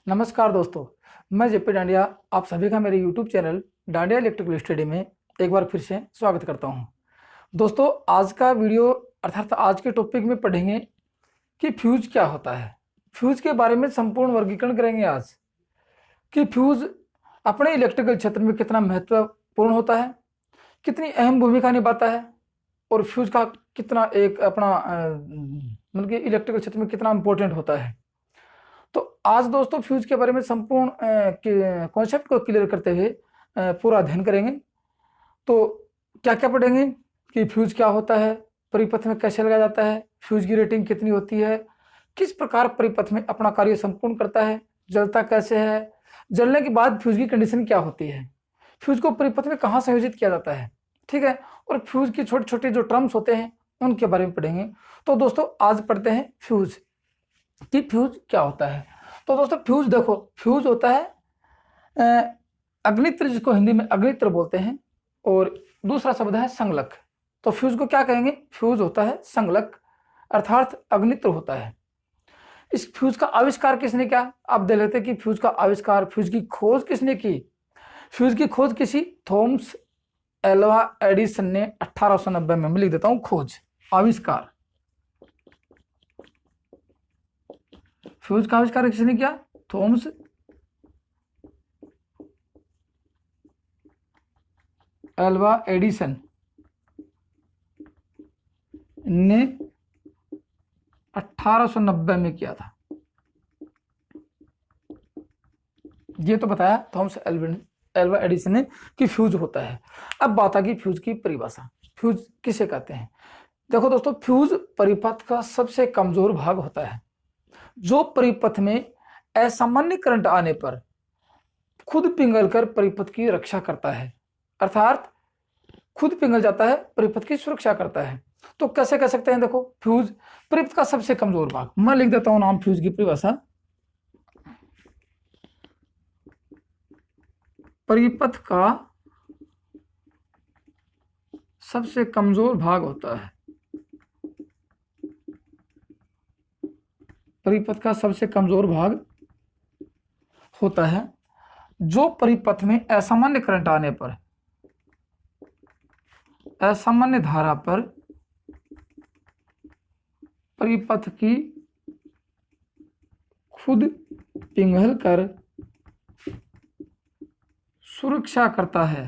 नमस्कार दोस्तों, मैं जेपी डांडिया आप सभी का मेरे YouTube channel dandiya electrical study में एक बार फिर से स्वागत करता हूं। दोस्तों, आज का वीडियो अर्थात आज के टॉपिक में पढ़ेंगे कि फ्यूज क्या होता है। फ्यूज के बारे में संपूर्ण वर्गीकरण करेंगे आज कि फ्यूज अपने इलेक्ट्रिकल क्षेत्र में कितना महत्वपूर्ण होता है, कितनी अहम भूमिका निभाता है और फ्यूज का कितना एक अपना मतलब कि इलेक्ट्रिकल क्षेत्र में कितना इंपॉर्टेंट होता है। तो आज दोस्तों फ्यूज के बारे में संपूर्ण कॉन्सेप्ट को क्लियर करते हुए पूरा अध्ययन करेंगे। तो क्या क्या पढ़ेंगे कि फ्यूज क्या होता है, परिपथ में कैसे लगाया जाता है, फ्यूज की रेटिंग कितनी होती है, किस प्रकार परिपथ में अपना कार्य संपूर्ण करता है, जलता कैसे है, जलने के बाद फ्यूज की कंडीशन क्या होती है, फ्यूज को परिपथ में कहाँ संयोजित किया जाता है, ठीक है, और फ्यूज की छोटे छोटे जो टर्म्स होते हैं उनके बारे में पढ़ेंगे। तो दोस्तों आज पढ़ते हैं फ्यूज कि फ्यूज क्या होता है। तो दोस्तों फ्यूज देखो, फ्यूज होता है अग्नित्र, जिसको हिंदी में अग्नित्र बोलते हैं, और दूसरा शब्द है संगलक। तो फ्यूज को क्या कहेंगे? फ्यूज होता है संगलक अर्थात अग्नित्र होता है। इस फ्यूज का आविष्कार किसने किया? आप देख लेते हैं कि फ्यूज का आविष्कार, फ्यूज की खोज किसने की? फ्यूज की खोज किसी थॉमस एल्वा एडिसन ने 1890 में, मैं लिख देता हूं खोज, आविष्कार। फ्यूज का आविष्कार किसने किया? थॉमस एल्वा एडिसन ने 1890 में किया था। ये तो बताया थॉमस एल्वा एडिसन ने कि फ्यूज होता है। अब बात आ गई फ्यूज की परिभाषा। फ्यूज किसे कहते हैं? देखो दोस्तों, फ्यूज परिपथ का सबसे कमजोर भाग होता है जो परिपथ में असामान्य करंट आने पर खुद पिघलकर परिपथ की रक्षा करता है, अर्थात खुद पिघल जाता है, परिपथ की सुरक्षा करता है। तो कैसे कह सकते हैं? देखो, फ्यूज परिपथ का सबसे कमजोर भाग, मैं लिख देता हूं नाम फ्यूज की परिभाषा। परिपथ का सबसे कमजोर भाग होता है, परिपथ का सबसे कमजोर भाग होता है जो परिपथ में असामान्य करंट आने पर, असामान्य धारा पर परिपथ की खुद पिघल कर सुरक्षा करता है।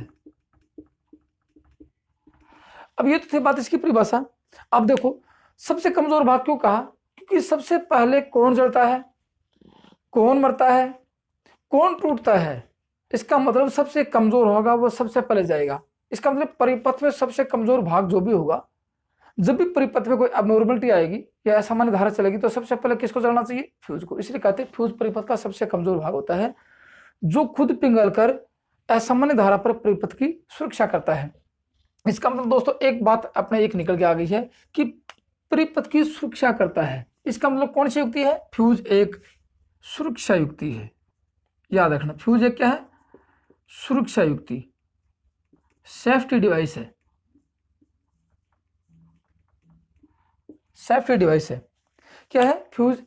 अब ये तो थी बात इसकी परिभाषा। अब देखो, सबसे कमजोर भाग क्यों कहा? क्योंकि सबसे पहले कौन जलता है, कौन मरता है, कौन टूटता है, इसका मतलब सबसे कमजोर होगा वो सबसे पहले जाएगा। इसका मतलब परिपथ में सबसे कमजोर भाग जो भी होगा, जब भी परिपथ में कोई अबनॉर्मलिटी आएगी या असामान्य धारा चलेगी तो सबसे पहले किसको जलना चाहिए? फ्यूज को। इसलिए कहते हैं फ्यूज परिपथ का सबसे कमजोर भाग होता है जो खुद पिघलकर असामान्य धारा पर परिपथ की सुरक्षा करता है। इसका मतलब दोस्तों एक बात अपने एक निकल के आ गई है कि परिपथ की सुरक्षा करता है। इसका मतलब कौन सी युक्ति है? फ्यूज एक सुरक्षा युक्ति है। याद रखना, फ्यूज एक क्या है? सुरक्षा युक्ति, सेफ्टी डिवाइस है। सेफ्टी डिवाइस है। क्या है? फ्यूज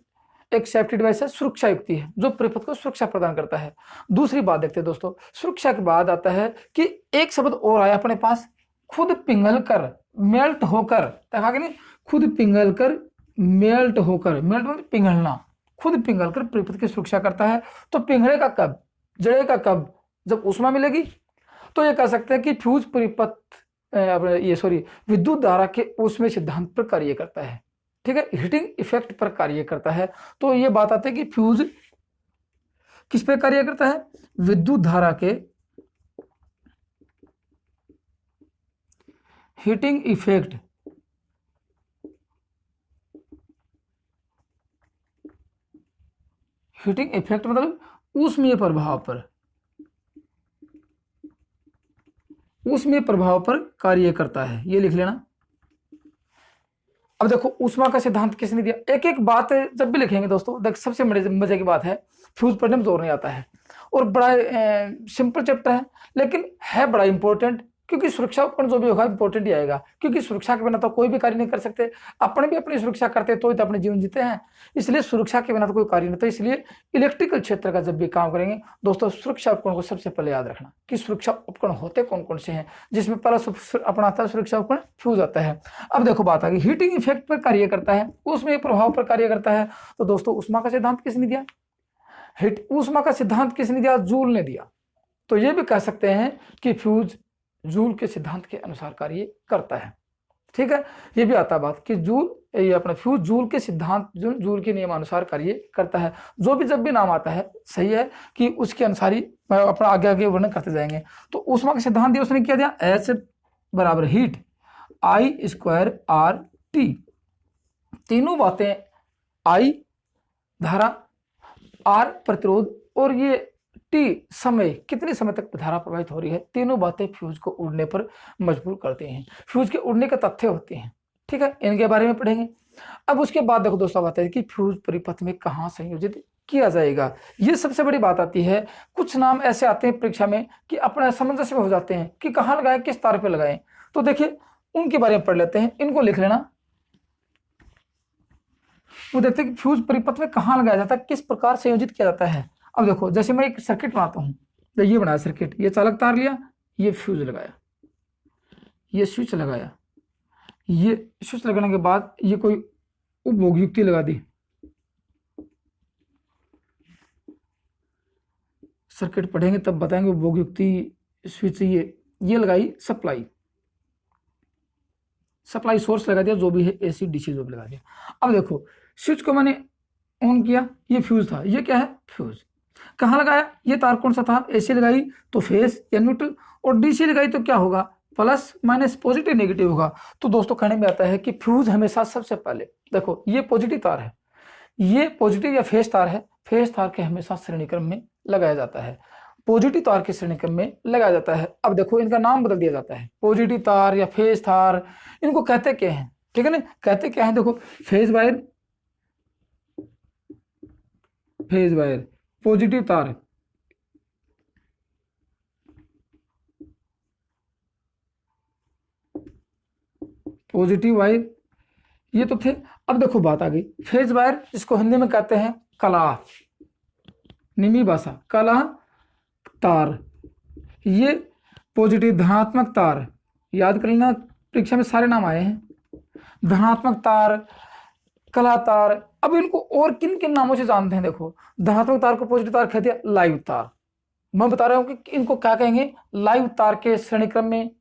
एक सेफ्टी डिवाइस है, सुरक्षा युक्ति है जो परिपथ को सुरक्षा प्रदान करता है। दूसरी बात देखते हैं दोस्तों, सुरक्षा के बाद आता है कि एक शब्द और आया अपने पास, खुद पिघल कर, मेल्ट होकर, देखा कि नहीं, खुद पिघल कर, मेल्ट होकर, मेल्ट मतलब पिघलना, खुद पिघल कर परिपथ की सुरक्षा करता है। तो पिघलेगा कब, जलेगा कब? जब ऊष्मा मिलेगी। तो ये कह सकते हैं कि फ्यूज परिपथ विद्युत धारा के ऊष्मीय सिद्धांत पर कार्य करता है, ठीक है, हीटिंग इफेक्ट पर कार्य करता है। तो ये बात आती है कि फ्यूज किस पे कार्य करता है? विद्युत धारा के हीटिंग इफेक्ट, हीटिंग इफेक्ट मतलब ऊष्मीय प्रभाव पर, ऊष्मीय प्रभाव पर कार्य करता है। ये लिख लेना। अब देखो, ऊष्मा का सिद्धांत किसने दिया? एक एक बात जब भी लिखेंगे दोस्तों, देख सबसे मजे की बात है, फ्यूज पढ़ने में जोर नहीं आता है और बड़ा सिंपल चैप्टर है, लेकिन है बड़ा इंपॉर्टेंट। क्योंकि सुरक्षा उपकरण जो भी होगा इंपॉर्टेंट ही आएगा, क्योंकि सुरक्षा के बिना तो कोई भी कार्य नहीं कर सकते। अपन भी अपनी सुरक्षा करते तो अपने जीवन जीते हैं, इसलिए सुरक्षा के बिना तो कोई कार्य नहीं। तो इसलिए इलेक्ट्रिकल क्षेत्र का जब भी काम करेंगे दोस्तों, सुरक्षा उपकरण को सबसे पहले याद रखना कि सुरक्षा उपकरण होते कौन कौन से हैं, जिसमें पहला अपना आता है सुरक्षा उपकरण फ्यूज आता है। अब देखो बात आ गई हीटिंग इफेक्ट पर कार्य करता है, उसमें प्रभाव पर कार्य करता है। तो दोस्तों ऊष्मा का सिद्धांत किसने दिया? ऊष्मा का सिद्धांत किसने दिया? जूल ने दिया। तो ये भी कह सकते हैं कि फ्यूज जूल के सिद्धांत के अनुसार कार्य करता है। ठीक है, ये भी आता बात कि ये अपना फ्यूज जूल के सिद्धांत, जूल के नियमानुसार कार्य करता है। जो भी जब भी नाम आता है सही है कि उसके अनुसार ही अपना आगे आगे वर्णन करते जाएंगे। तो ऊष्मा का सिद्धांत दिया, उसने क्या दिया? एच बराबर हीट आई स्क्वायर आर टी। तीनों बातें, आई धारा, आर प्रतिरोध और ये टी समय, कितने समय तक धारा प्रवाहित हो रही है, तीनों बातें फ्यूज को उड़ने पर मजबूर करती हैं। फ्यूज के उड़ने के तथ्य होते हैं। ठीक है, इनके बारे में पढ़ेंगे। अब उसके बाद देखो दोस्तों बात है कि फ्यूज परिपथ में कहाँ संयोजित किया जाएगा। ये सबसे बड़ी बात आती है। कुछ नाम ऐसे आते हैं परीक्षा में कि अपना सामंजस्य में हो जाते हैं कि कहाँ लगाएं, किस तार पे लगाएं। तो देखिए उनके बारे में पढ़ लेते हैं, इनको लिख लेना। वो देखते हैं कि फ्यूज परिपथ में कहाँ लगाया जाता है, किस प्रकार संयोजित किया जाता है। अब देखो जैसे मैं एक सर्किट बनाता हूँ, तो ये बनाया सर्किट, ये चालक तार लिया, ये फ्यूज लगाया, ये स्विच लगाया, ये स्विच लगाने के बाद ये कोई उपभोग युक्ति लगा दी, सर्किट पढ़ेंगे तब बताएंगे उपभोग युक्ति। स्विच ये लगाई सप्लाई सोर्स लगा दिया, जो भी है एसी डीसी जो भी लगा दिया। अब देखो स्विच को मैंने ऑन किया, ये फ्यूज था, ये क्या है? फ्यूज। कहाँ लगाया? ये तार कौन सा था? एसी लगाई तो फेस या न्यूट्रल, और डीसी लगाई तो क्या होगा? प्लस माइनस, पॉजिटिव नेगेटिव होगा। तो दोस्तों कहने में आता है कि फ्यूज हमेशा सबसे पहले, देखो ये पॉजिटिव तार है, ये पॉजिटिव या फेस तार है, फेस तार के हमेशा श्रेणी क्रम में लगाया जाता है, पॉजिटिव तार के श्रेणी क्रम में लगाया जाता है। अब देखो इनका नाम बदल दिया जाता है, पॉजिटिव तार या फेज तार, इनको कहते क्या हैं? ठीक है ना, कहते क्या है? देखो फेज वायर, पॉजिटिव तार, पॉजिटिव वायर, ये तो थे। अब देखो बात आ गई फेज वायर, जिसको हिंदी में कहते हैं कला, निमी भाषा कला तार, ये पॉजिटिव धनात्मक तार, याद कर लेना परीक्षा में सारे नाम आए हैं, धनात्मक तार, कला तार। अब इनको और किन किन नामों से जानते हैं? देखो धनात्मक तार को पॉजिटिव तार कहते हैं, लाइव तार। मैं बता रहा हूं कि इनको क्या कहेंगे? लाइव तार के श्रेणी क्रम में,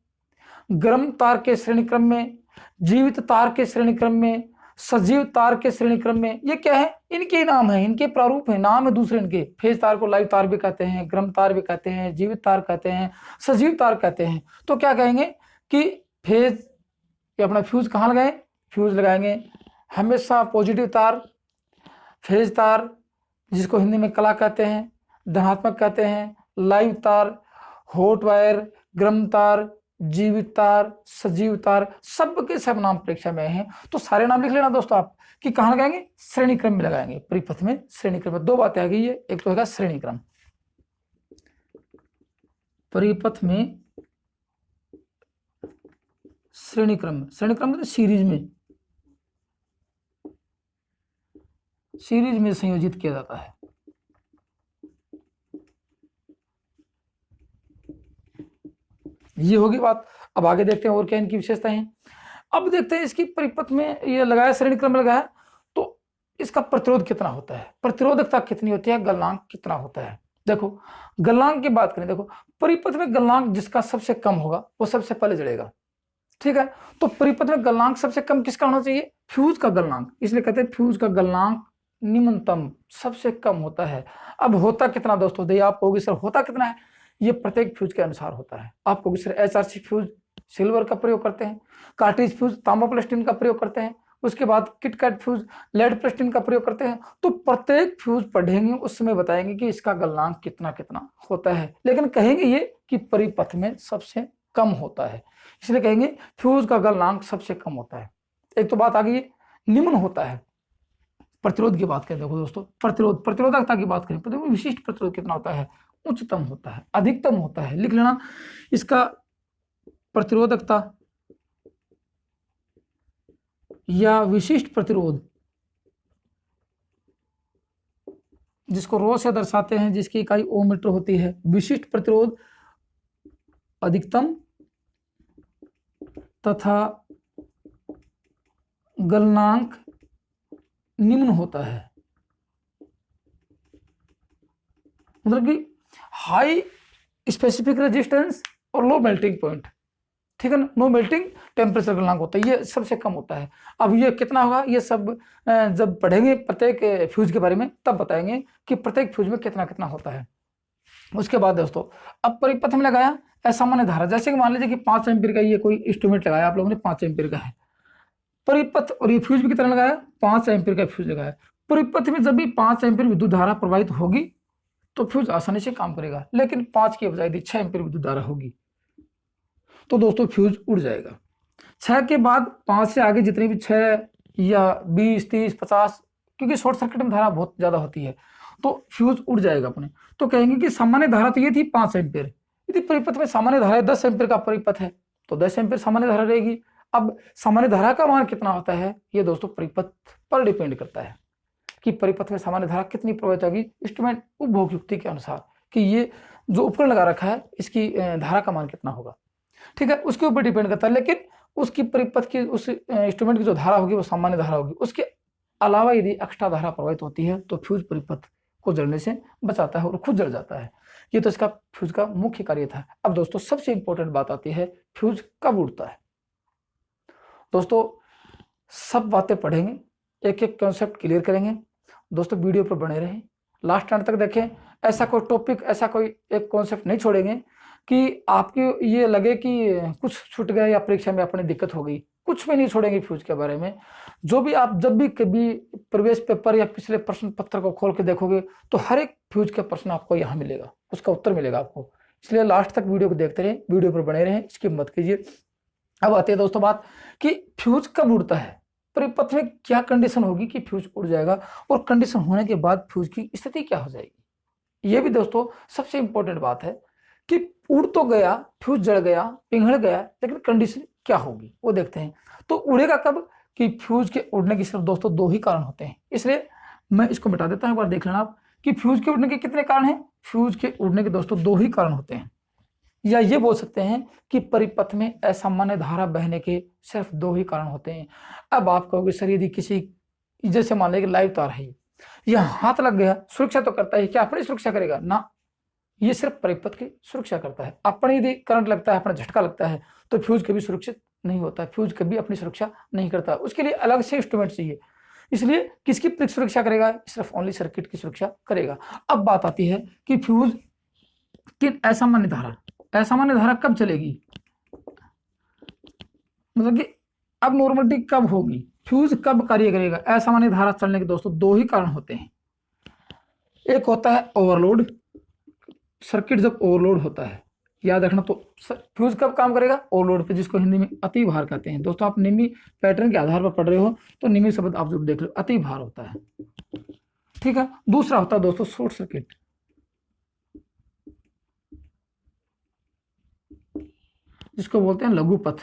गर्म तार के श्रेणी क्रम में, जीवित तार के श्रेणी क्रम में, सजीव तार के श्रेणी क्रम में। ये क्या है? इनके नाम है, इनके प्रारूप है, नाम है दूसरे इनके। फेज तार को लाइव तार भी कहते हैं, गर्म तार भी कहते हैं, जीवित तार कहते हैं, सजीव तार कहते हैं। तो क्या कहेंगे कि फेज या अपना फ्यूज कहाँ लगाएं? फ्यूज लगाएंगे हमेशा पॉजिटिव तार, फेज तार जिसको हिंदी में कला कहते हैं, धनात्मक कहते हैं, लाइव तार, हॉट वायर, गर्म तार, जीवित तार, सजीव तार, सब के सब नाम परीक्षा में हैं। तो सारे नाम लिख लेना दोस्तों आप कि कहाँ लगाएंगे? श्रेणी क्रम में लगाएंगे, परिपथ में श्रेणी क्रम में। दो बातें आ गई है, एक तो होगा श्रेणी क्रम, परिपथ में श्रेणी क्रम, श्रेणी क्रम मतलब सीरीज में संयोजित किया जाता है। ये होगी बात। अब आगे देखते हैं और क्या इनकी विशेषताएं हैं। अब देखते हैं इसकी परिपथ में ये लगाया, श्रेणी क्रम में लगाया, तो इसका प्रतिरोध कितना होता है, प्रतिरोधकता कितनी होती है, गलनांक कितना होता है। देखो गलनांक की बात करें, देखो परिपथ में गलनांक जिसका सबसे कम होगा वो सबसे पहले जड़ेगा। ठीक है, तो परिपथ में गलनांक सबसे कम किसका होना चाहिए? फ्यूज का गलनांक। इसलिए कहते हैं फ्यूज का गलनांक निम्नतम सबसे कम होता है। अब होता कितना दोस्तों? देखिए आप कहोगे सर होता कितना है? ये प्रत्येक फ्यूज के अनुसार होता है। आप कहोगे सर HRC फ्यूज सिल्वर का प्रयोग करते हैं, कार्ट्रिज फ्यूज तांबा प्लस टिन का प्रयोग करते हैं, उसके बाद kit kat fuse lead plus tin का प्रयोग करते हैं। तो प्रत्येक फ्यूज पढ़ेंगे उस समय बताएंगे कि इसका गलनांक कितना कितना होता है, लेकिन कहेंगे ये कि परिपथ में सबसे कम होता है, इसलिए कहेंगे फ्यूज का गलनांक सबसे कम होता है। एक तो बात आ गई निम्न होता है। प्रतिरोध की बात करें, देखो दोस्तों प्रतिरोधकता की बात करें, विशिष्ट प्रतिरोध कितना होता है? उच्चतम होता है, अधिकतम होता है। लिख लेना इसका प्रतिरोधकता या विशिष्ट प्रतिरोध, जिसको रो से दर्शाते हैं, जिसकी इकाई ओम मीटर होती है। विशिष्ट प्रतिरोध अधिकतम तथा गलनांक निम्न होता है। मतलब कि हाई स्पेसिफिक रेजिस्टेंस और लो मेल्टिंग पॉइंट, ठीक है ना। नो मेल्टिंग टेम्परेचर गलनांक होता है, ये सबसे कम होता है। अब ये कितना होगा, ये सब जब पढ़ेंगे प्रत्येक फ्यूज के बारे में तब बताएंगे कि प्रत्येक फ्यूज में कितना कितना होता है। उसके बाद दोस्तों अब परिपथ में लगाया असामान्य धारा, जैसे कि मान लीजिए कि 5 एम्पीयर का ये कोई इंस्ट्रूमेंट लगाया आप लोगों ने, 5 एम्पीयर का है परिपथ, और ये फ्यूज भी कितना लगाया, 5 एम्पीयर का फ्यूज लगाया। परिपथ में जब भी 5 एम्पीयर विद्युत धारा प्रवाहित होगी तो फ्यूज आसानी से काम करेगा, लेकिन 5 की बजाय यदि 6 एम्पीयर विद्युत धारा होगी तो दोस्तों फ्यूज उड़ जाएगा। 6 के बाद 5 से आगे जितनी भी 6 या 20, 30, 50, क्योंकि शॉर्ट सर्किट में धारा बहुत ज्यादा होती है तो फ्यूज उड़ जाएगा अपने। तो कहेंगे कि सामान्य धारा तो ये थी 5 एम्पीयर, यदि परिपथ में सामान्य धारा 10 एम्पीयर का परिपथ है तो 10 एम्पीयर सामान्य धारा रहेगी। अब सामान्य धारा का मान कितना होता है, ये दोस्तों परिपथ पर डिपेंड करता है कि परिपथ में सामान्य धारा कितनी प्रवाहित होगी इंस्ट्रूमेंट उपभोग युक्ति के अनुसार, कि ये जो उपकरण लगा रखा है इसकी धारा का मान कितना होगा, ठीक है, उसके ऊपर डिपेंड करता है। लेकिन उसकी परिपथ की, उस इंस्ट्रूमेंट की जो धारा होगी वो सामान्य धारा होगी। उसके अलावा यदि एक्स्ट्रा धारा प्रवाहित होती है तो फ्यूज परिपथ को जलने से बचाता है और खुद जल जाता है। ये तो इसका फ्यूज का मुख्य कार्य था। अब दोस्तों सबसे इंपॉर्टेंट बात आती है, फ्यूज कब उड़ता है। दोस्तों सब बातें पढ़ेंगे, एक एक कॉन्सेप्ट क्लियर करेंगे। दोस्तों वीडियो पर बने रहें, लास्ट एंड तक देखें। ऐसा कोई टॉपिक, ऐसा कोई एक कॉन्सेप्ट नहीं छोड़ेंगे कि आपको ये लगे कि कुछ छूट गया या परीक्षा में अपनी दिक्कत हो गई, कुछ भी नहीं छोड़ेंगे फ्यूज के बारे में। जो भी आप जब भी कभी प्रवेश पेपर या पिछले प्रश्न पत्र को खोल के देखोगे तो हर एक फ्यूज का प्रश्न आपको यहाँ मिलेगा, उसका उत्तर मिलेगा आपको। इसलिए लास्ट तक वीडियो को देखते रहें, वीडियो पर बने रहें, स्किप मत कीजिए। अब आती है दोस्तों बात कि फ्यूज कब उड़ता है, परिपथ में क्या कंडीशन होगी कि फ्यूज उड़ जाएगा, और कंडीशन होने के बाद फ्यूज की स्थिति क्या हो जाएगी। ये भी दोस्तों सबसे इंपॉर्टेंट बात है कि उड़ तो गया, फ्यूज जल गया, पिघल गया, लेकिन कंडीशन क्या होगी वो देखते हैं। तो उड़ेगा कब, कि फ्यूज के उड़ने की सिर्फ दोस्तों 2 ही कारण होते हैं। इसलिए मैं इसको बता देता हूं, एक बार देख लेना आप कि फ्यूज के उड़ने के कितने कारण हैं। फ्यूज के उड़ने के दोस्तों 2 ही कारण होते हैं, या ये बोल सकते हैं कि परिपथ में असामान्य धारा बहने के सिर्फ 2 ही कारण होते हैं। अब आप कहोगे सर यदि किसी, जैसे मान लें कि लाइव तार है, यह हाथ लग गया, सुरक्षा तो करता है, क्या अपनी सुरक्षा करेगा ना, ये सिर्फ परिपथ की सुरक्षा करता है। अपने यदि करंट लगता है, अपना झटका लगता है तो फ्यूज कभी सुरक्षित नहीं होता है, फ्यूज कभी अपनी सुरक्षा नहीं करता, उसके लिए अलग से इंस्ट्रूमेंट चाहिए। इसलिए किसकी सुरक्षा करेगा, सिर्फ ओनली सर्किट की सुरक्षा करेगा। अब बात आती है कि फ्यूज की असामान्य धारा कब चलेगी, मतलब कि अब नॉर्मलिटी कब होगी, फ्यूज कब कार्य करेगा। असामान्य धारा चलने के दोस्तों 2 ही कारण होते हैं। एक होता है ओवरलोड, सर्किट जब ओवरलोड होता है, याद रखना। तो फ्यूज कब काम करेगा, ओवरलोड पे, जिसको हिंदी में अति भार कहते हैं। दोस्तों आप निम्न पैटर्न के आधार पर पढ़ रहे हो तो निम्न शब्द आप जरूर देख लो, अति भार होता है, ठीक है। दूसरा होता है दोस्तों शॉर्ट सर्किट, जिसको बोलते हैं लघु पथ।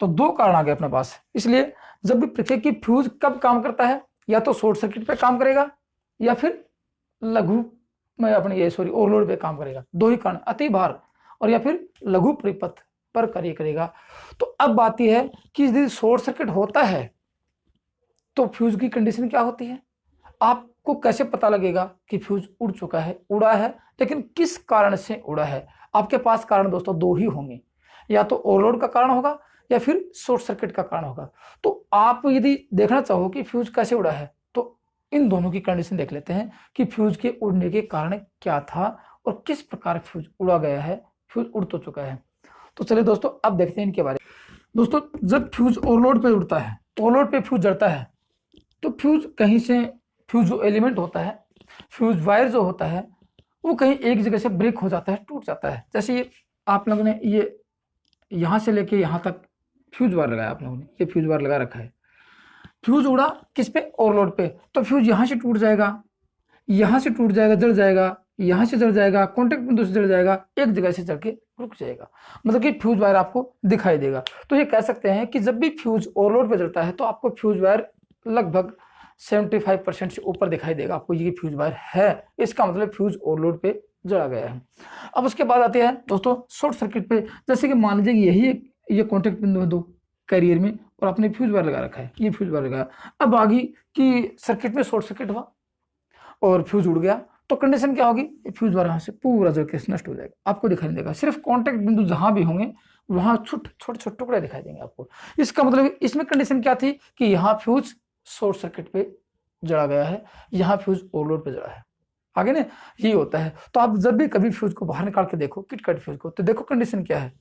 तो 2 कारण आ गए अपने पास। इसलिए जब भी पूछे कि फ्यूज कब काम करता है, या तो शॉर्ट सर्किट पे काम करेगा या फिर लघु में अपने ये ओवरलोड पे काम करेगा। 2 ही कारण, अति भार और या फिर लघु परिपथ पर कार्य करेगा। तो अब बात यह है कि यदि शॉर्ट सर्किट होता है तो फ्यूज की कंडीशन क्या होती है। आपको कैसे पता लगेगा कि फ्यूज उड़ चुका है, उड़ा है, लेकिन किस कारण से उड़ा है। आपके पास कारण दोस्तों 2 ही होंगे, या तो ओवरलोड का कारण होगा या फिर शॉर्ट सर्किट का कारण होगा। तो आप यदि देखना चाहो कि फ्यूज कैसे उड़ा है तो इन दोनों की कंडीशन देख लेते हैं कि फ्यूज के उड़ने के कारण क्या था और किस प्रकार फ्यूज उड़ा गया है, फ्यूज उड़ तो चुका है। तो चलिए दोस्तों अब देखते हैं इनके बारे में। दोस्तों जब फ्यूज ओवरलोड पे उड़ता है, ओवरलोड पे फ्यूज जड़ता है, तो फ्यूज कहीं से, फ्यूज जो एलिमेंट होता है, फ्यूज वायर जो होता है, वो कहीं एक जगह से ब्रेक हो जाता है, टूट जाता है। जैसे ये आप लोगों ने ये यहाँ से लेके यहाँ तक फ्यूज वायर लगाया, आप लोगों ने ये फ्यूज वायर लगा रखा है। फ्यूज उड़ा किस पे, ओवरलोड पे, तो फ्यूज यहाँ से टूट जाएगा, यहाँ से टूट जाएगा, जल जाएगा, यहाँ से जल जाएगा, कॉन्टेक्ट बिंदु से जल जाएगा, एक जगह से जल के रुक जाएगा, मतलब कि फ्यूज वायर आपको दिखाई देगा। तो ये कह सकते हैं कि जब भी फ्यूज ओवरलोड पे जलता है तो आपको फ्यूज वायर लगभग 75% से ऊपर दिखाई देगा आपको, ये फ्यूज वायर है, इसका मतलब फ्यूज ओवरलोड पे जला गया है। अब उसके बाद आते हैं दोस्तों शॉर्ट सर्किट पे। जैसे कि मान लीजिए यही ये कॉन्टेक्ट बिंदु है दो कैरियर में और आपने फ्यूज वायर लगा रखा है, ये फ्यूज वायर लगाया, अब आगे कि सर्किट में शॉर्ट सर्किट हुआ और फ्यूज उड़ गया, तो कंडीशन क्या होगी, फ्यूज वायर यहाँ से पूरा जल के नष्ट हो जाएगा, आपको दिखाई नहीं देगा, सिर्फ कॉन्टेक्ट बिंदु जहां भी होंगे वहां छोटे छोटे टुकड़े दिखाई देंगे आपको। इसका मतलब इसमें कंडीशन क्या थी कि यहाँ फ्यूज शॉर्ट सर्किट पे जला गया है, यहाँ फ्यूज ओवरलोड पे जला है, आगे ना यही होता है। तो आप जब भी कभी फ्यूज को बाहर निकाल के देखो किट कट फ्यूज को, तो देखो कंडीशन क्या है,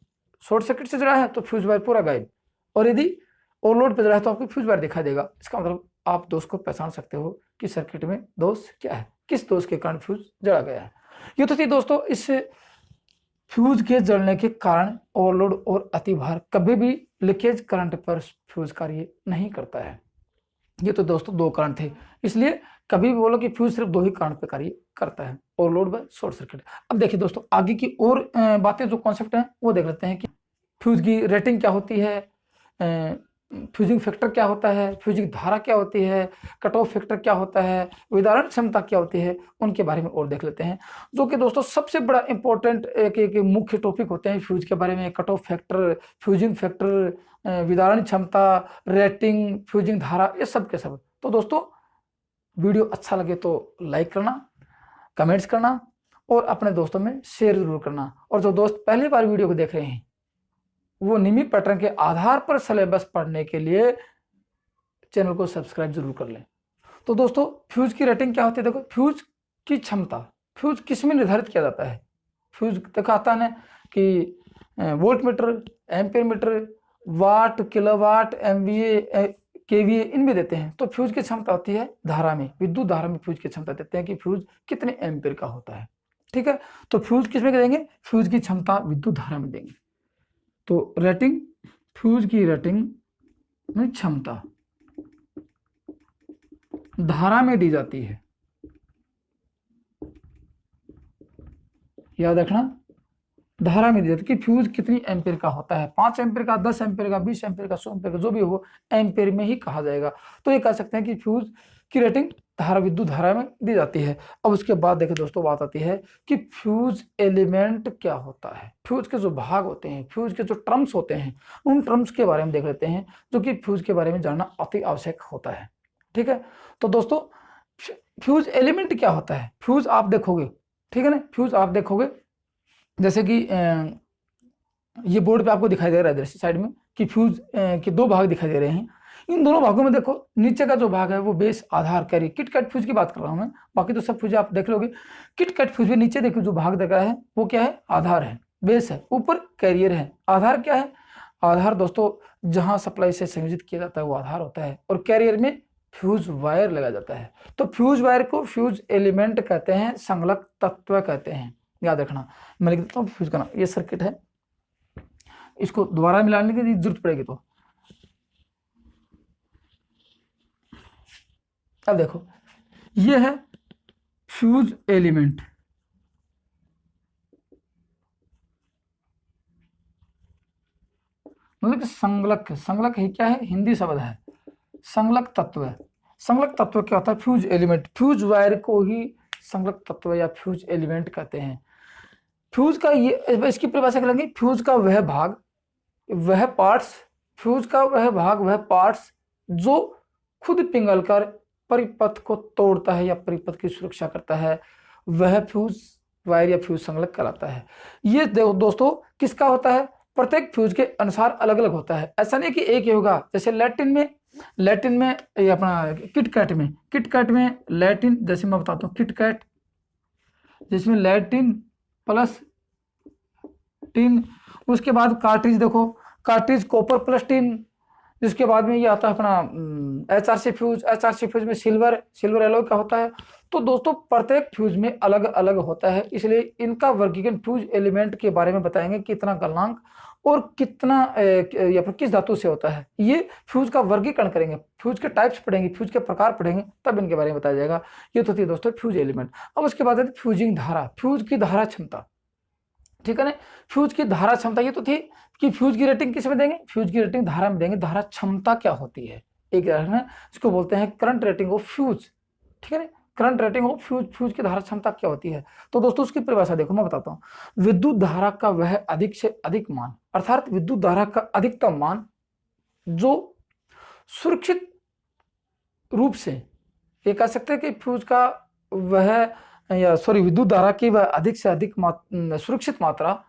शॉर्ट सर्किट से जला है तो फ्यूज वायर पूरा गायब, और यदि ओवरलोड पे जला है तो आपको फ्यूज वायर दिखाई देगा। इसका मतलब आप दोष को पहचान सकते हो कि सर्किट में दोष क्या है, किस दोष के कारण फ्यूज जला गया है। ये तो थी दोस्तों इस फ्यूज के जलने के कारण ओवरलोड और अतिभार कभी भी लीकेज करंट पर फ्यूज कार्य नहीं करता है। ये तो दोस्तों दो कारण थे, इसलिए कभी भी बोलो कि फ्यूज सिर्फ दो ही कारण पर कार्य करता है, ओवरलोड व शॉर्ट सर्किट। अब देखिए दोस्तों आगे की और बातें जो कॉन्सेप्ट हैं वो देख लेते हैं कि फ्यूज की रेटिंग क्या होती है, फ्यूजिंग फैक्टर क्या होता है, फ्यूजिंग धारा क्या होती है, कट ऑफ फैक्टर क्या होता है, विदारण क्षमता क्या होती है, उनके बारे में और देख लेते हैं, जो कि दोस्तों सबसे बड़ा इंपॉर्टेंट एक मुख्य टॉपिक होते हैं फ्यूज के बारे में। Cut off factor, fusing factor, विदारण क्षमता, रेटिंग, फ्यूजिंग धारा, ये सब के सब। तो दोस्तों वीडियो अच्छा लगे तो लाइक करना, कमेंट्स करना और अपने दोस्तों में शेयर जरूर करना। और जो दोस्त पहली बार वीडियो को देख रहे हैं वो नियमित पैटर्न के आधार पर सिलेबस पढ़ने के लिए चैनल को सब्सक्राइब जरूर कर लें। तो दोस्तों फ्यूज की रेटिंग क्या होती है, देखो फ्यूज की क्षमता, फ्यूज किस में निर्धारित किया जाता है, फ्यूज दिखाता है कि वोल्ट मीटर, एम्पियर मीटर, वाट, किलोवाट, एमवीए, केवीए इनमें देते हैं। तो फ्यूज की क्षमता होती है धारा में, विद्युत धारा में फ्यूज की क्षमता देते हैं कि फ्यूज कितने एम्पियर का होता है, ठीक है। तो फ्यूज किस में देंगे, फ्यूज की क्षमता विद्युत धारा में देंगे। तो रेटिंग, फ्यूज की रेटिंग में क्षमता धारा में दी जाती है, याद रखना, धारा में दी जाती है कि फ्यूज कितनी एम्पियर का होता है, 5 एम्पियर का, 10 एम्पियर का, 20 एम्पियर का, 100 एम्पियर का, जो भी हो एम्पियर में ही कहा जाएगा। तो ये कह सकते हैं कि फ्यूज की रेटिंग धारा, विद्युत धारा में दी जाती है। अब उसके बाद देखिए दोस्तों बात आती है कि फ्यूज एलिमेंट क्या होता है, फ्यूज के जो भाग होते हैं, फ्यूज के जो टर्म्स होते हैं, उन टर्म्स के बारे में देख लेते हैं, जो कि फ्यूज के बारे में जानना अति आवश्यक होता है, ठीक है। तो दोस्तों फ्यूज एलिमेंट क्या होता है, फ्यूज आप देखोगे, ठीक है ना, फ्यूज आप देखोगे जैसे कि ये बोर्ड पे आपको दिखाई दे रहा है इधर साइड में कि फ्यूज के दो भाग दिखाई दे रहे हैं। इन दोनों भागों में देखो नीचे का जो भाग है वो बेस, आधार, कैरियर, किट कट फ्यूज की बात कर रहा हूं मैं, बाकी तो सब फ्यूज आप देख लोगे। किट कट फ्यूज में नीचे देखो जो भाग दिख रहा है वो क्या है, आधार है, बेस है, ऊपर कैरियर है। आधार क्या है, आधार दोस्तों जहां सप्लाई से संयोजित किया जाता है वो आधार होता है, और कैरियर में फ्यूज वायर लगा जाता है। तो फ्यूज वायर को फ्यूज एलिमेंट कहते हैं, संगलक तत्व कहते हैं, याद रखना। मैं लिख देता हूँ फ्यूज का नाम, ये सर्किट है, इसको दोबारा मिलाने की जरूरत पड़ेगी। तो अब देखो ये है फ्यूज एलिमेंट, मतलब संगलक, संगलक ही क्या है, हिंदी शब्द है, संगलक तत्व है। संगलक तत्व क्या होता है, फ्यूज एलिमेंट, फ्यूज वायर को ही संगलक तत्व या फ्यूज एलिमेंट कहते हैं। फ्यूज का ये, इसकी परिभाषा करेंगे, फ्यूज का वह भाग, वह पार्ट्स, फ्यूज का वह भाग, वह पार्ट्स जो खुद पिघलकर परिपथ को तोड़ता है या परिपथ की सुरक्षा करता है, वह फ्यूज वायर या फ्यूज संगलक कहलाता है। ये दोस्तों किसका होता है, प्रत्येक फ्यूज के अनुसार अलग अलग होता है, ऐसा नहीं कि एक ही होगा। जैसे लैटिन में ये अपना किटकैट में, किटकैट में लैटिन, जैसे मैं बताता हूँ किटकैट, जिसमें लैटिन प्लस टिन, उसके बाद कार्ट्रिज, देखो कार्ट्रिज कॉपर प्लस टिन, जिसके बाद में ये आता है अपना HRC फ्यूज, HRC फ्यूज में सिल्वर एलॉय का होता है। तो दोस्तों प्रत्येक फ्यूज में अलग अलग होता है, इसलिए इनका वर्गीकरण फ्यूज एलिमेंट के बारे में बताएंगे, कितना गलनांक और कितना या फिर किस धातु से होता है, ये फ्यूज का वर्गीकरण करेंगे, फ्यूज के टाइप्स पढ़ेंगे, फ्यूज के प्रकार पढ़ेंगे, तब इनके बारे में बताया जाएगा। ये तो थी दोस्तों फ्यूज एलिमेंट। अब उसके बाद फ्यूजिंग धारा, फ्यूज की धारा क्षमता, ठीक है ना। फ्यूज की धारा क्षमता ये तो थी कि फ्यूज की रेटिंग किस में देंगे, फ्यूज की रेटिंग धारा में देंगे। धारा क्षमता क्या होती है, एक है इसको बोलते हैं करंट रेटिंग ऑफ फ्यूज। ठीक है ना, current rating of fuse, fuse की धारा क्षमता क्या होती है। तो दोस्तों उसकी परिभाषा देखो, मैं बताता हूं। विद्युत धारा का वह अधिक से अधिक मान, अर्थात विद्युत धारा का अधिकतम मान जो सुरक्षित रूप से, ये कह सकते हैं कि फ्यूज का वह, या सॉरी, विद्युत धारा की वह अधिक से अधिक सुरक्षित मात्रा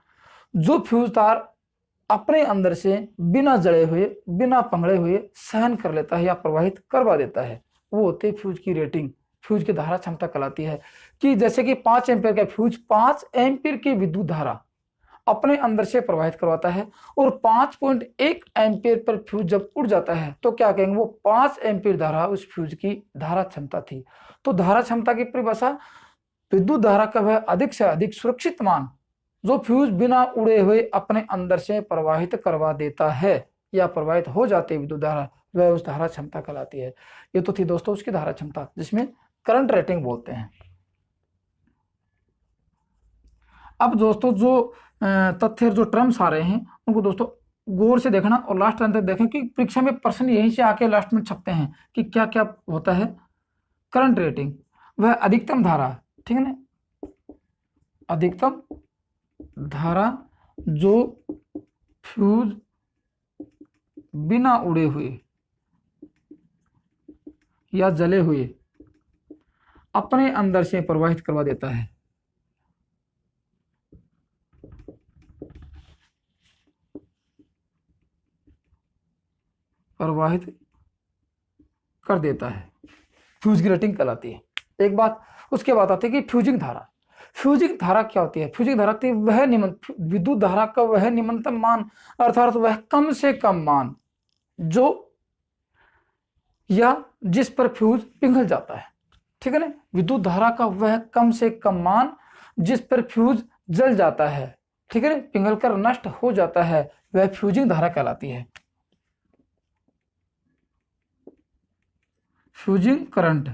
जो फ्यूज तार अपने अंदर से बिना जड़े हुए, बिना पंगड़े हुए सहन कर लेता है या प्रवाहित करवा देता है, वो होते है फ्यूज की रेटिंग, फ्यूज की धारा क्षमता कहलाती है। कि जैसे कि 5 एम्पीयर का फ्यूज 5 एम्पीयर की विद्युत धारा अपने अंदर से प्रवाहित करवाता है, और 5.1 एम्पीयर पर फ्यूज जब उड़ जाता है तो क्या कहेंगे, वो 5 एम्पीयर धारा उस फ्यूज की धारा क्षमता थी। तो धारा क्षमता की परिभाषा, विद्युत धारा का वह अधिक से अधिक सुरक्षित मान जो फ्यूज बिना उड़े हुए अपने अंदर से प्रवाहित करवा देता है या प्रवाहित हो जाती है विद्युत धारा, वह उस धारा क्षमता कहलाती है। ये तो थी दोस्तों उसकी धारा क्षमता, जिसमें करंट रेटिंग बोलते हैं। अब दोस्तों जो तथ्य, जो टर्म्स आ रहे हैं उनको दोस्तों गौर से देखना और लास्ट अंत तक देखें, कि परीक्षा में प्रश्न यहीं से आके लास्ट में छपते हैं कि क्या क्या होता है। करंट रेटिंग वह अधिकतम धारा, ठीक है ना, अधिकतम धारा जो फ्यूज बिना उड़े हुए या जले हुए अपने अंदर से प्रवाहित करवा देता है, प्रवाहित कर देता है, फ्यूज की रेटिंग कहलाती है। एक बात, उसके बाद आती है कि फ्यूजिंग धारा। फ्यूजिंग धारा क्या होती है, फ्यूजिंग धारा होती है वह विद्युत धारा का वह निम्नतम मान, अर्थात वह कम से कम मान जो या जिस पर फ्यूज पिघल जाता है। ठीक है ना, विद्युत धारा का वह कम से कम मान जिस पर फ्यूज जल जाता है, ठीक है ना, पिघल कर नष्ट हो जाता है, वह फ्यूजिंग धारा कहलाती है। फ्यूजिंग करंट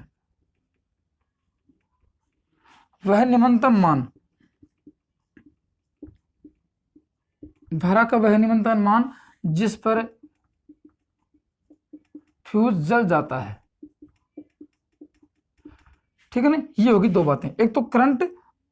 वह निम्नतम मान, धारा का वह निम्नतम मान जिस पर फ्यूज जल जाता है। ठीक है ना, ये होगी दो बातें, एक तो करंट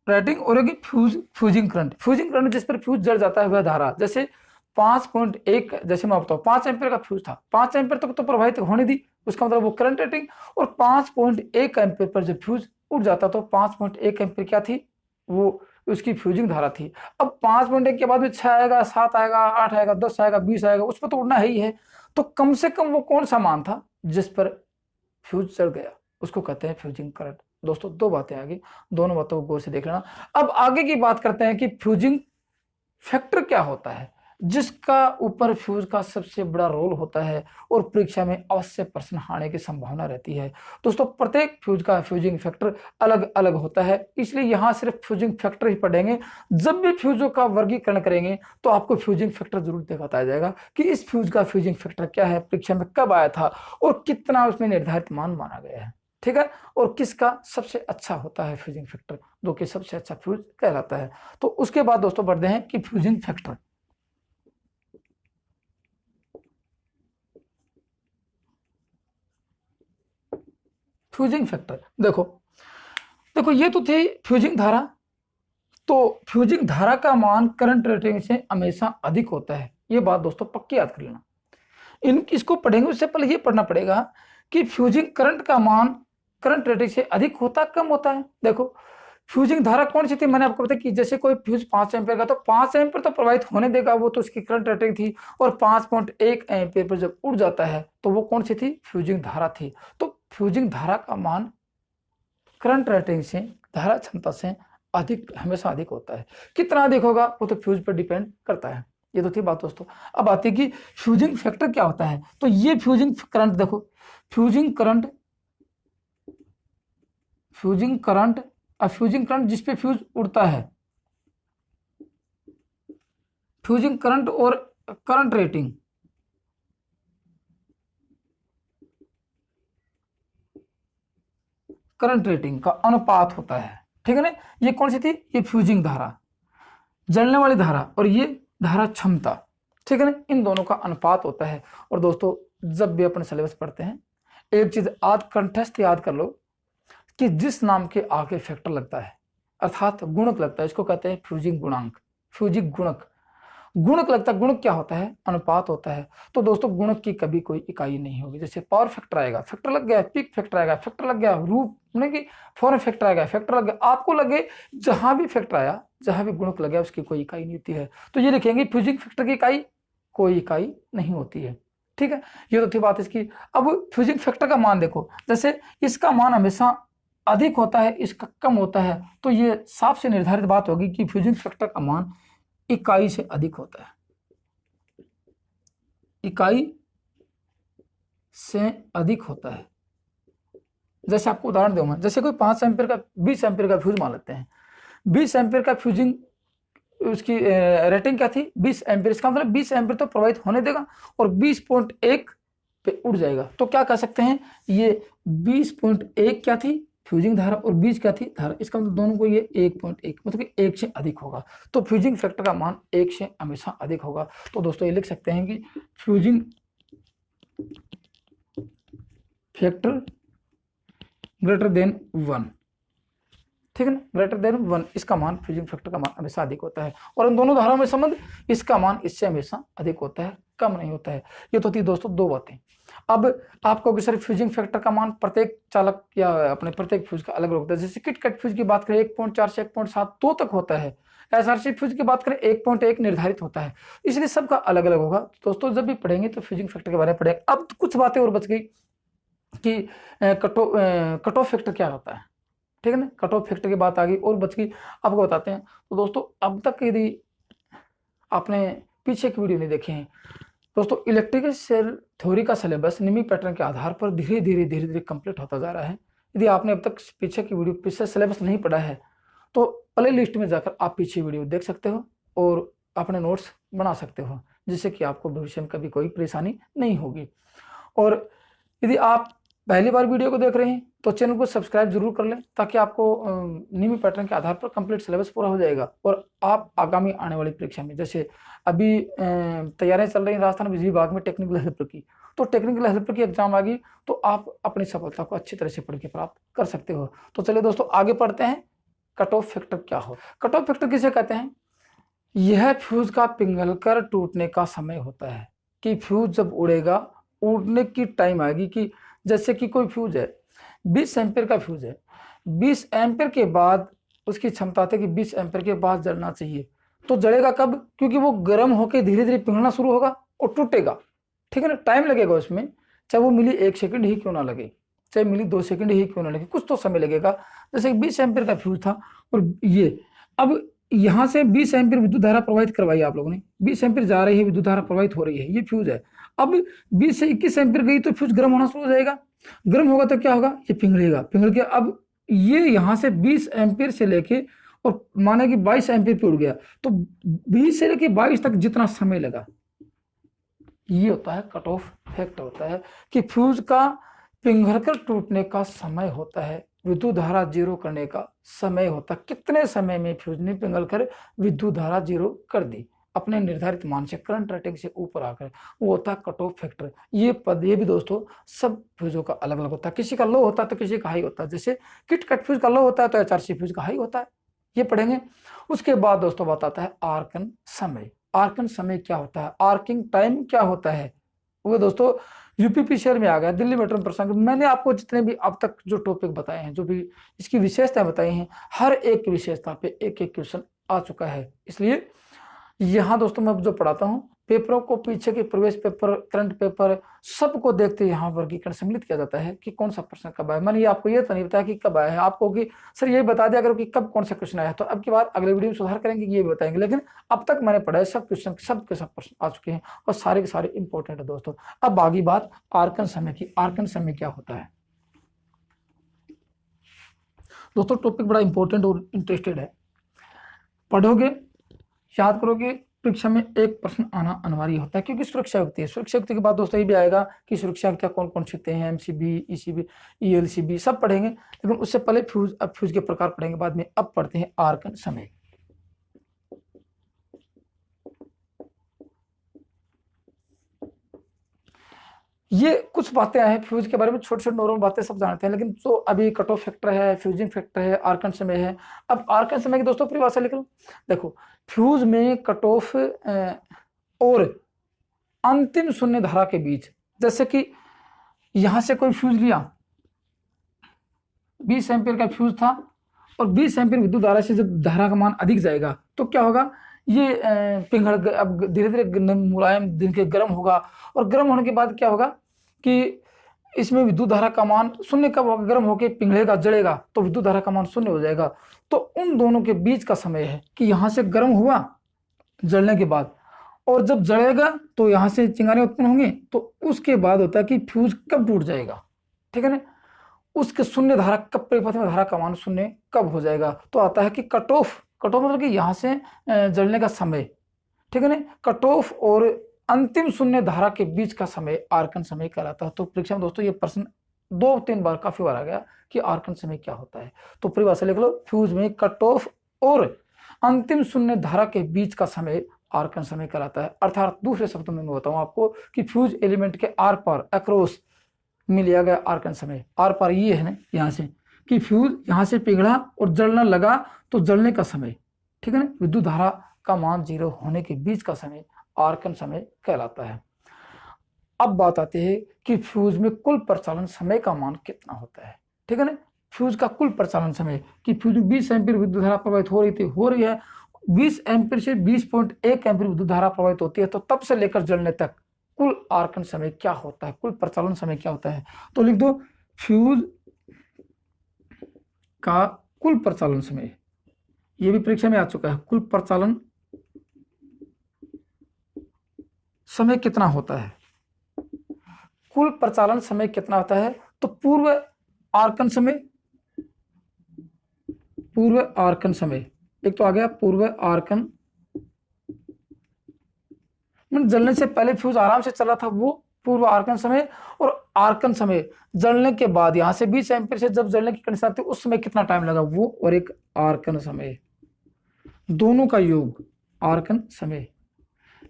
रेटिंग और एक फ्यूजिंग करंट। फ्यूजिंग करंट जिस पर फ्यूज जल जाता है वह धारा, जैसे 5.1, जैसे मैं बताऊं 5 एम्पीयर का फ्यूज था, 5 एम्पीयर तक तो प्रवाहित होने दी, उसका मतलब वो करंट रेटिंग। और 5.1 एम्पीयर पर जब फ्यूज उड़ जाता तो 5.1 एम्पीयर क्या थी, वो उसकी फ्यूजिंग धारा थी। अब 5.1 के बाद में 6 आएगा, 7 आएगा, 8 आएगा, 10 आएगा, 20 आएगा, उस पर तो उड़ना ही है। तो कम से कम वो कौन सा मान था जिस पर फ्यूज चढ़ गया, उसको कहते हैं फ्यूजिंग करंट। दोस्तों दो बातें आगे, दोनों बातों को गौर से देख लेना। अब आगे की बात करते हैं कि फ्यूजिंग फैक्टर क्या होता है, जिसका ऊपर फ्यूज का सबसे बड़ा रोल होता है और परीक्षा में अवश्य प्रश्न आने की संभावना रहती है। दोस्तों प्रत्येक फ्यूज का फ्यूजिंग फैक्टर अलग अलग होता है, इसलिए यहां सिर्फ फ्यूजिंग फैक्टर ही पढ़ेंगे। जब भी फ्यूजों का वर्गीकरण करेंगे तो आपको फ्यूजिंग फैक्टर जरूर बताया जाएगा कि इस फ्यूज का फ्यूजिंग फैक्टर क्या है, परीक्षा में कब आया था और कितना उसमें निर्धारित मान माना गया है। ठीक है, और किसका सबसे अच्छा होता है फ्यूजिंग फैक्टर, जो कि सबसे अच्छा फ्यूज कहलाता है। तो उसके बाद दोस्तों बढ़ते हैं कि फ्यूजिंग फैक्टर। फ्यूजिंग फैक्टर देखो, देखो ये तो थी फ्यूजिंग धारा। तो फ्यूजिंग धारा का मान करंट रेटिंग से हमेशा अधिक होता है, ये बात दोस्तों पक्की याद कर लेना। इसको पढ़ेंगे उससे पहले ये पढ़ना पड़ेगा कि फ्यूजिंग करंट का मान करंट रेटिंग से अधिक होता कम होता है। देखो फ्यूजिंग धारा कौन सी थी, मैंने आपको बताया कि जैसे कोई फ्यूज 5 एम्पीयर का, तो 5 एम्पीयर तो प्रवाहित होने देगा, वो तो उसकी करंट रेटिंग थी। और 5.1 एम्पीयर पर जब उड़ जाता है तो वो कौन सी थी, फ्यूजिंग धारा थी। तो फ्यूजिंग धारा का मान करंट रेटिंग से, धारा क्षमता से अधिक, हमेशा अधिक होता है। कितना अधिक होगा वो तो फ्यूज पर डिपेंड करता है। ये तो थी बात दोस्तों। अब आती है कि फ्यूजिंग फैक्टर क्या होता है। तो ये फ्यूजिंग करंट देखो, फ्यूजिंग करंट, फ्यूजिंग करंट और फ्यूजिंग करंट जिस पे फ्यूज उड़ता है, फ्यूजिंग करंट और करंट रेटिंग, करंट रेटिंग का अनुपात होता है। ठीक है ना, ये कौन सी थी, ये फ्यूजिंग धारा। जलने वाली धारा और ये धारा क्षमता, ठीक है ना, इन दोनों का अनुपात होता है। और दोस्तों जब भी अपन सिलेबस पढ़ते हैं एक चीज कंठस्थ याद कर लो कि जिस नाम के आगे फैक्टर लगता है अर्थात गुणक लगता है, इसको कहते हैं फ्यूजिंग गुणांक, फ्यूजिंग गुणक। गुणक लगता है, गुणक क्या होता है, अनुपात होता है। तो दोस्तों गुणक की कभी कोई इकाई नहीं होगी। जैसे पावर फैक्टर आएगा, फैक्टर लग गया, पीक फैक्टर आएगा, फैक्टर लग गया, रूप मतलब कि फॉर्म फैक्टर आएगा, फैक्टर लग गया, आपको लगे जहां भी फैक्टर आया, जहां भी गुणक लग गया उसकी कोई इकाई नहीं होती है। तो ये लिखेंगे फ्यूजिंग फैक्टर की इकाई कोई इकाई नहीं होती है, ठीक है। ये तो थी बात इसकी। अब फ्यूजिंग फैक्टर का मान देखो, जैसे इसका मान हमेशा अधिक होता है, इसका कम होता है, तो ये साफ से निर्धारित बात होगी कि फ्यूजिंग फैक्टर का मान इकाई से अधिक होता है, इकाई से अधिक होता है। जैसे आपको उदाहरण दूंगा, जैसे कोई 5 एम्पीयर का 20 एम्पीयर का फ्यूज मान लेते हैं, 20 एम्पीयर का फ्यूजिंग उसकी रेटिंग क्या थी 20 एम्पीयर, इसका मतलब 20 एम्पीयर तो प्रवाहित होने देगा और 20.1 पे उड़ जाएगा। तो क्या कह सकते हैं, ये 20.1 क्या थी फ्यूजिंग धारा और 20 क्या थी धारा, इसका मतलब दोनों को ये 1.1 मतलब कि 1 से अधिक होगा। तो फ्यूजिंग फैक्टर का मान 1 से हमेशा अधिक होगा। तो दोस्तों ये लिख सकते हैं कि फ्यूजिंग फैक्टर ग्रेटर देन 1, ठीक है ना, ग्रेटर देन 1, इसका मान फ्यूजिंग फैक्टर का मान हमेशा अधिक होता है। और इन दोनों धाराओं में संबंध, इसका मान इससे हमेशा अधिक होता है, कम नहीं होता है। ये तो थी दोस्तों दो बातें। अब आपको सर फ्यूजिंग फैक्टर का मान प्रत्येक चालक या अपने प्रत्येक फ्यूज का अलग अलग होता है। जैसे किट कट फ्यूज की बात करें 1.4 से 1.7 2 तक होता है, एसआरसी फ्यूज की बात करें 1.1 निर्धारित होता है, इसलिए सबका अलग अलग होगा। दोस्तों जब भी पढ़ेंगे तो फ्यूजिंग फैक्टर के बारे में पढ़ेंगे। अब कुछ बातें और बच गई कि कट ऑफ फैक्टर क्या होता है, ठीक है ना, कट ऑफ फैक्टर की बात आ गई और बच गई, आपको बताते हैं। तो दोस्तों अब तक यदि आपने पीछे की वीडियो नहीं देखे हैं दोस्तों, इलेक्ट्रिकल सेल थ्योरी का सिलेबस निमी पैटर्न के आधार पर धीरे धीरे कंप्लीट होता जा रहा है। यदि आपने अब तक पीछे की वीडियो, पीछे सिलेबस नहीं पढ़ा है तो प्ले लिस्ट में जाकर आप पीछे वीडियो देख सकते हो और अपने नोट्स बना सकते हो, जिससे कि आपको भविष्य में कभी कोई परेशानी नहीं होगी। और यदि आप पहली बार वीडियो को देख रहे हैं तो चैनल को सब्सक्राइब जरूर कर लें, ताकि आपको नियमित पैटर्न के आधार पर कंप्लीट सिलेबस पूरा हो जाएगा और आप आगामी आने वाली परीक्षा में, जैसे अभी तैयारियां चल रही हैं राजस्थान बिजली विभाग में टेक्निकल हेल्पर की, तो टेक्निकल हेल्पर की एग्जाम आ गई तो आप अपनी सफलता को अच्छी तरह से पढ़ के प्राप्त कर सकते हो। तो चलिए दोस्तों आगे पढ़ते हैं, कट ऑफ फैक्टर क्या हो। कट ऑफ फैक्टर किसे कहते हैं, यह फ्यूज का पिघलकर टूटने का समय होता है, कि फ्यूज जब उड़ेगा, उड़ने की टाइम आएगी कि जैसे कि कोई फ्यूज है 20 एम्पीयर का फ्यूज है, 20 एम्पीयर के बाद उसकी क्षमता थी कि 20 एम्पीयर के बाद जलना चाहिए, तो जलेगा कब, क्योंकि वो गर्म होकर धीरे धीरे पिघलना शुरू होगा और टूटेगा, ठीक है ना, टाइम लगेगा उसमें, चाहे वो मिली 1 सेकंड ही क्यों ना लगे, चाहे मिली 2 सेकंड ही क्यों ना लगे, कुछ तो समय लगेगा। जैसे 20 एम्पीयर का फ्यूज था और ये अब यहाँ से 20 एम्पीयर विद्युत धारा प्रवाहित करवाई आप लोगों ने, 20 एम्पीयर जा रही है, विद्युत धारा प्रवाहित हो रही है, ये फ्यूज है। अब 20 से 21 एम्पीयर गई तो फ्यूज गर्म होना शुरू हो जाएगा, गर्म होगा तो क्या होगा, ये पिघलेगा, पिघल के अब ये यहाँ से 20 एम्पीयर से लेके और माने कि 22 एम्पीयर पे उड़ गया, तो 20 से लेके 22 तक जितना समय लगा, ये होता है कट ऑफ फैक्टर, होता है कि फ्यूज का पिघलकर टूटने का समय होता है, विद्युत धारा जीरो करने का समय होता है, कितने समय में फ्यूज ने पिघलकर विद्युत धारा जीरो कर दी अपने निर्धारित मान से, करंट रेटिंग से ऊपर आकर, वो होता है कट ऑफ फैक्टर। ये पद ये भी दोस्तों सब फ्यूजों का अलग अलग होता है, किसी का लो होता है तो किसी का हाई होता है। जैसे किट कट फ्यूज का लो होता है तो एचआरसी फ्यूज का हाई होता है, ये पढ़ेंगे। उसके बाद दोस्तों बताता है आर्कन समय। आर्कन समय क्या होता है, आर्किंग टाइम क्या होता है, वो दोस्तों यूपीपीसीएल में आ गया, दिल्ली मेट्रो में प्रश्न। मैंने आपको जितने भी अब तक जो टॉपिक बताए हैं, जो भी इसकी विशेषताएं बताई हैं, हर एक विशेषता पे एक एक क्वेश्चन आ चुका है। इसलिए यहाँ दोस्तों मैं जो पढ़ाता हूँ, पेपरों को पीछे के प्रवेश पेपर, करंट पेपर सबको देखते यहाँ वर्गीकरण सम्मिलित किया जाता है कि कौन सा प्रश्न कब आया। मैंने आपको ये तो नहीं बताया कि कब आया है, आपको कि सर ये बता दिया करो कि कब कौन सा क्वेश्चन आया है, तो अब की बार अगले वीडियो में सुधार करेंगे, ये बताएंगे। लेकिन अब तक मैंने पढ़ा है सब क्वेश्चन, सब के सब प्रश्न आ चुके हैं और सारे के सारे इंपॉर्टेंट है दोस्तों। अब आगे बात आर्कन समय की। आर्कन समय क्या होता है दोस्तों, टॉपिक बड़ा इंपॉर्टेंट और इंटरेस्टेड है, पढ़ोगे याद करोगे, परीक्षा में एक प्रश्न आना अनिवार्य होता है, क्योंकि सुरक्षा युक्ति है। सुरक्षा युक्ति के बाद दोस्तों ये भी आएगा कि सुरक्षा युक्तियां कौन कौन सी हैं, एमसीबी, ईसीबी, ईएलसीबी सब पढ़ेंगे, लेकिन उससे पहले फ्यूज, अब फ्यूज के प्रकार पढ़ेंगे बाद में। अब पढ़ते हैं आर्कन समय। ये कुछ बातें हैं फ्यूज के बारे में, छोटे छोटे नॉर्मल बातें सब जानते हैं, लेकिन जो अभी कट ऑफ फैक्टर है, फ्यूजिंग फैक्टर है, आर्कन समय है। अब आर्कन समय की दोस्तों परिभाषा लिख लो। देखो, फ्यूज में कट ऑफ और अंतिम शून्य धारा के बीच, जैसे कि यहां से कोई फ्यूज लिया, 20 एम्पियर का फ्यूज था, और 20 एम्पियर विद्युत धारा से जब धारा का मान अधिक जाएगा तो क्या होगा, ये पिघल अब धीरे धीरे मुलायम दिन के गर्म होगा, और गर्म होने के बाद क्या होगा कि इसमें विद्युत धारा का मान शून्य कब होगा, गर्म होकर पिघलेगा, जलेगा, तो विद्युत धारा का मान शून्य हो जाएगा। तो उन दोनों के बीच का समय है कि यहां से गर्म हुआ जलने के बाद, और जब जलेगा तो यहां से चिंगारियां उत्पन्न होंगी, तो उसके बाद होता है कि फ्यूज कब टूट जाएगा, ठीक है ना, उसके शून्य धारा कब, परिपथ में धारा का मान शून्य कब हो जाएगा। तो आता है कि कट ऑफ मतलब कि यहां से जलने का समय, ठीक है ना, कट ऑफ और अंतिम शून्य धारा के बीच का समय आर्कन समय कहलाता है। तो परीक्षा में दोस्तों ये प्रश्न 2-3 बार काफी बार आ गया कि आर्कन समय क्या होता है। तो परिभाषा लिख लो, फ्यूज में कट ऑफ और अंतिम शून्य धारा के बीच का समय आर्कन समय कहलाता है। अर्थात दूसरे शब्दों में मैं बताऊं आपको कि फ्यूज एलिमेंट के आर पार, अक्रॉस में लिया गया आर्कन समय। आर पार ये है ना, यहाँ से कि फ्यूज यहाँ से पिघला और जलने लगा तो जलने का समय, ठीक है ना, विद्युत धारा का मान 0 होने के बीच का समय आर्कन समय कहलाता है। अब बात आती है कि फ्यूज में कुल प्रचालन समय का मान कितना होता है, ठीक है ना, फ्यूज का कुल प्रचालन समय, कि फ्यूज में 20 एम्पीयर विद्युत धारा प्रवाहित हो रही है, 20 एम्पीयर से 20.1 एम्पीयर विद्युत धारा प्रवाहित होती है, तो तब से लेकर जलने तक कुल आर्कन समय क्या होता है, कुल प्रचालन समय क्या होता है। तो लिख दो, फ्यूज का कुल प्रचालन समय, ये भी परीक्षा में आ चुका है, कुल प्रचालन समय कितना होता है, कुल प्रचालन समय कितना होता है। तो पूर्व आर्कन समय, पूर्व आर्कन समय, एक तो आ गया पूर्व आर्कन, जलने से पहले फ्यूज आराम से चला था वो पूर्व आर्कन समय, और आर्कन समय जलने के बाद यहां से 20 एम्पीयर से जब जलने की कंडीशन आती है उस समय कितना टाइम लगा वो, और एक आर्कन समय, दोनों का योग आर्कन समय,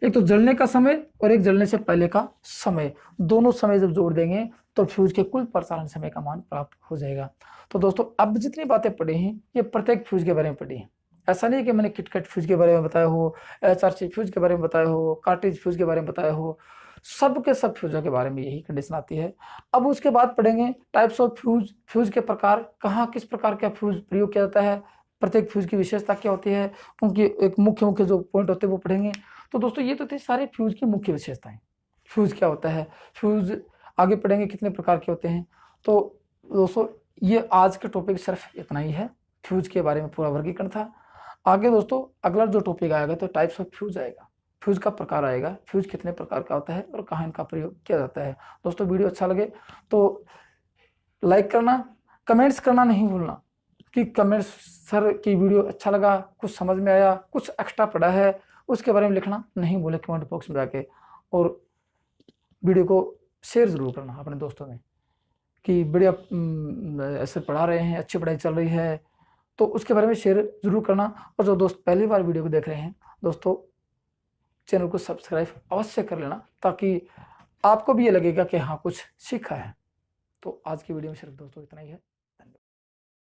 एक तो जलने का समय और एक जलने से पहले का समय, दोनों समय जब जोड़ देंगे तो फ्यूज के कुल प्रसारण समय का मान प्राप्त हो जाएगा। तो दोस्तों अब जितनी बातें पढ़ी हैं ये प्रत्येक फ्यूज के बारे में पढ़ी हैं, ऐसा नहीं है कि मैंने किटकैट फ्यूज के बारे में बताया हो, HRC फ्यूज के बारे में बताया हो, कार्टेज फ्यूज के बारे में बताया हो, सब के सब फ्यूजों के बारे में यही कंडीशन आती है। अब उसके बाद पढ़ेंगे टाइप्स ऑफ फ्यूज, फ्यूज के प्रकार, कहाँ किस प्रकार का फ्यूज प्रयोग किया जाता है, प्रत्येक फ्यूज की विशेषता क्या होती है, उनकी एक मुख्य मुख्य जो पॉइंट होते हैं वो पढ़ेंगे। तो दोस्तों ये तो थे सारे फ्यूज की मुख्य विशेषताएं, फ्यूज क्या होता है, फ्यूज आगे पढ़ेंगे कितने प्रकार के होते हैं। तो दोस्तों ये आज का टॉपिक सिर्फ इतना ही है, फ्यूज के बारे में पूरा वर्गीकरण था। आगे दोस्तों अगला जो टॉपिक आएगा तो टाइप्स ऑफ फ्यूज आएगा, फ्यूज का प्रकार आएगा, फ्यूज कितने प्रकार का होता है और कहाँ इनका प्रयोग किया जाता है। दोस्तों वीडियो अच्छा लगे तो लाइक करना, कमेंट्स करना नहीं भूलना कि कमेंट्स सर की वीडियो अच्छा लगा, कुछ समझ में आया, कुछ एक्स्ट्रा पड़ा है, उसके बारे में लिखना नहीं भूले कमेंट बॉक्स में जाके, और वीडियो को शेयर जरूर करना अपने दोस्तों में कि बढ़िया ऐसे पढ़ा रहे हैं, अच्छी पढ़ाई चल रही है, तो उसके बारे में शेयर जरूर करना। और जो दोस्त पहली बार वीडियो को देख रहे हैं दोस्तों, चैनल को सब्सक्राइब अवश्य कर लेना ताकि आपको भी ये लगेगा कि हाँ कुछ सीखा है। तो आज की वीडियो में सिर्फ दोस्तों इतना ही है।